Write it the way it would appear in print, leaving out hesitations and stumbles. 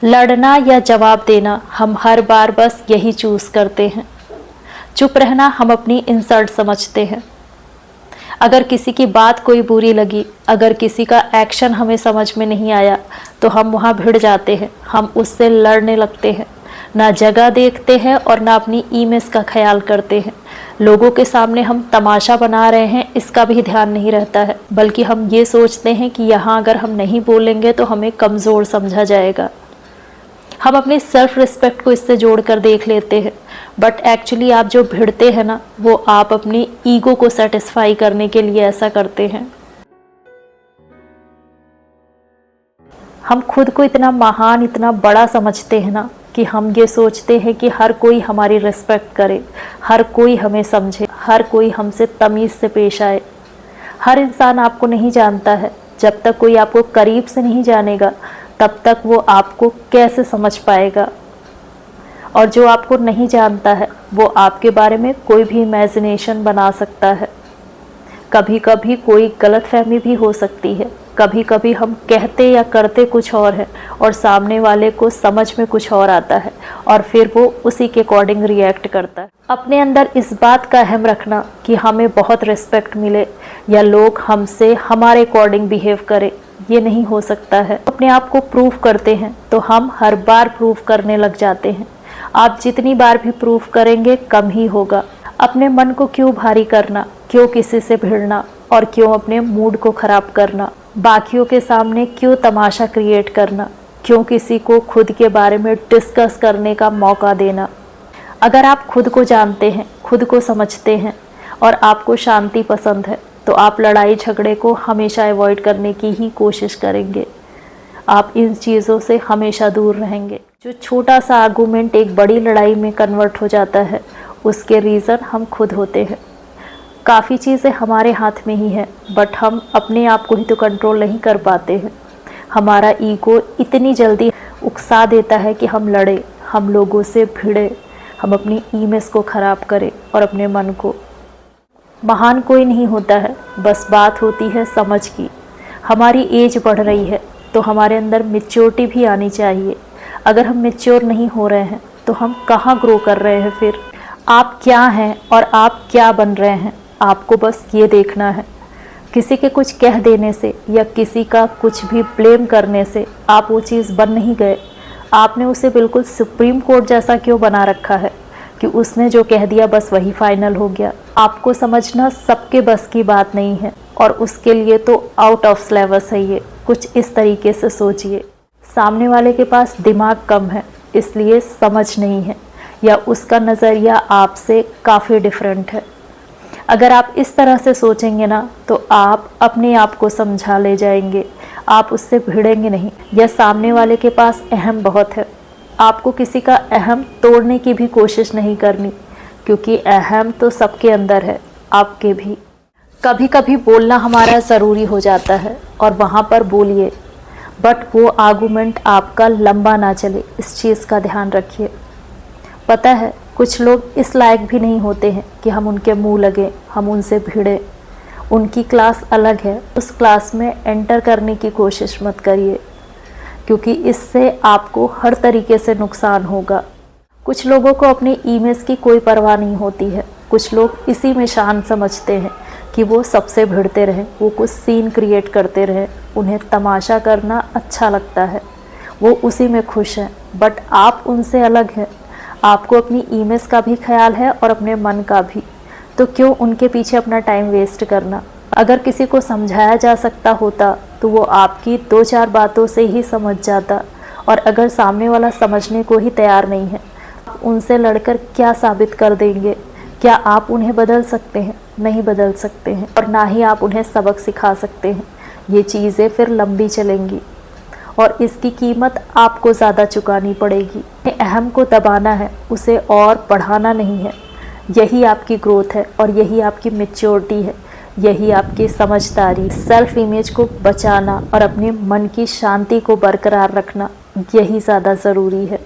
लड़ना या जवाब देना, हम हर बार बस यही चूज करते हैं। चुप रहना हम अपनी इंसल्ट समझते हैं। अगर किसी की बात कोई बुरी लगी, अगर किसी का एक्शन हमें समझ में नहीं आया, तो हम वहाँ भिड़ जाते हैं, हम उससे लड़ने लगते हैं। ना जगह देखते हैं और ना अपनी इमेज का ख्याल करते हैं। लोगों के सामने हम तमाशा बना रहे हैं, इसका भी ध्यान नहीं रहता है, बल्कि हम ये सोचते हैं कि यहाँ अगर हम नहीं बोलेंगे तो हमें कमज़ोर समझा जाएगा। हम अपनी सेल्फ रिस्पेक्ट को इससे जोड़कर देख लेते हैं, बट एक्चुअली आप जो भिड़ते हैं ना, वो आप अपनी ईगो को सेटिस्फाई करने के लिए ऐसा करते हैं। हम खुद को इतना महान, इतना बड़ा समझते हैं ना, कि हम ये सोचते हैं कि हर कोई हमारी रिस्पेक्ट करे, हर कोई हमें समझे, हर कोई हमसे तमीज़ से पेश आए। हर इंसान आपको नहीं जानता है। जब तक कोई आपको करीब से नहीं जानेगा, तब तक वो आपको कैसे समझ पाएगा। और जो आपको नहीं जानता है, वो आपके बारे में कोई भी इमेजिनेशन बना सकता है। कभी कभी कोई गलतफहमी भी हो सकती है। कभी कभी हम कहते या करते कुछ और है और सामने वाले को समझ में कुछ और आता है, और फिर वो उसी के अकॉर्डिंग रिएक्ट करता है। अपने अंदर इस बात का अहम रखना कि हमें बहुत रिस्पेक्ट मिले या लोग हमसे हमारे अकॉर्डिंग बिहेव करें, ये नहीं हो सकता है। अपने आप को प्रूव करते हैं तो हम हर बार प्रूव करने लग जाते हैं। आप जितनी बार भी प्रूव करेंगे, कम ही होगा। अपने मन को क्यों भारी करना, क्यों किसी से भिड़ना, और क्यों अपने मूड को खराब करना। बाकियों के सामने क्यों तमाशा क्रिएट करना, क्यों किसी को खुद के बारे में डिस्कस करने का मौका देना। अगर आप खुद को जानते हैं, खुद को समझते हैं और आपको शांति पसंद है, तो आप लड़ाई झगड़े को हमेशा अवॉइड करने की ही कोशिश करेंगे। आप इन चीज़ों से हमेशा दूर रहेंगे। जो छोटा सा आर्गूमेंट एक बड़ी लड़ाई में कन्वर्ट हो जाता है, उसके रीज़न हम खुद होते हैं। काफ़ी चीज़ें हमारे हाथ में ही है, बट हम अपने आप को ही तो कंट्रोल नहीं कर पाते हैं। हमारा ईगो इतनी जल्दी उकसा देता है कि हम लड़े, हम लोगों से भिड़े, हम अपनी इमेज को ख़राब करें और अपने मन को। महान कोई नहीं होता है, बस बात होती है समझ की। हमारी एज बढ़ रही है तो हमारे अंदर मैच्योरिटी भी आनी चाहिए। अगर हम मैच्योर नहीं हो रहे हैं तो हम कहाँ ग्रो कर रहे हैं फिर। आप क्या हैं और आप क्या बन रहे हैं, आपको बस ये देखना है। किसी के कुछ कह देने से या किसी का कुछ भी ब्लेम करने से आप वो चीज़ बन नहीं गए। आपने उसे बिल्कुल सुप्रीम कोर्ट जैसा क्यों बना रखा है कि उसने जो कह दिया बस वही फाइनल हो गया। आपको समझना सबके बस की बात नहीं है, और उसके लिए तो आउट ऑफ सिलेबस है ये। कुछ इस तरीके से सोचिए, सामने वाले के पास दिमाग कम है, इसलिए समझ नहीं है, या उसका नज़रिया आपसे काफ़ी डिफरेंट है। अगर आप इस तरह से सोचेंगे ना, तो आप अपने आप को समझा ले जाएंगे, आप उससे भिड़ेंगे नहीं। या सामने वाले के पास अहम बहुत है, आपको किसी का अहम तोड़ने की भी कोशिश नहीं करनी, क्योंकि अहम तो सबके अंदर है, आपके भी। कभी कभी बोलना हमारा ज़रूरी हो जाता है और वहाँ पर बोलिए, बट वो आर्गूमेंट आपका लंबा ना चले, इस चीज़ का ध्यान रखिए। पता है, कुछ लोग इस लायक भी नहीं होते हैं कि हम उनके मुंह लगे, हम उनसे भिड़े। उनकी क्लास अलग है, उस क्लास में एंटर करने की कोशिश मत करिए, क्योंकि इससे आपको हर तरीके से नुकसान होगा। कुछ लोगों को अपनी इमेज की कोई परवाह नहीं होती है। कुछ लोग इसी में शान समझते हैं कि वो सबसे भिड़ते रहें, वो कुछ सीन क्रिएट करते रहें, उन्हें तमाशा करना अच्छा लगता है, वो उसी में खुश हैं। बट आप उनसे अलग हैं, आपको अपनी इमेज का भी ख्याल है और अपने मन का भी, तो क्यों उनके पीछे अपना टाइम वेस्ट करना। अगर किसी को समझाया जा सकता होता तो वो आपकी 2-4 बातों से ही समझ जाता, और अगर सामने वाला समझने को ही तैयार नहीं है, आप उनसे लड़कर क्या साबित कर देंगे। क्या आप उन्हें बदल सकते हैं? नहीं बदल सकते हैं, और ना ही आप उन्हें सबक सिखा सकते हैं। ये चीज़ें फिर लंबी चलेंगी और इसकी कीमत आपको ज़्यादा चुकानी पड़ेगी। अहम को दबाना है, उसे और बढ़ाना नहीं है। यही आपकी ग्रोथ है और यही आपकी मैच्योरिटी है, यही आपकी समझदारी। सेल्फ इमेज को बचाना और अपने मन की शांति को बरकरार रखना, यही ज़्यादा ज़रूरी है।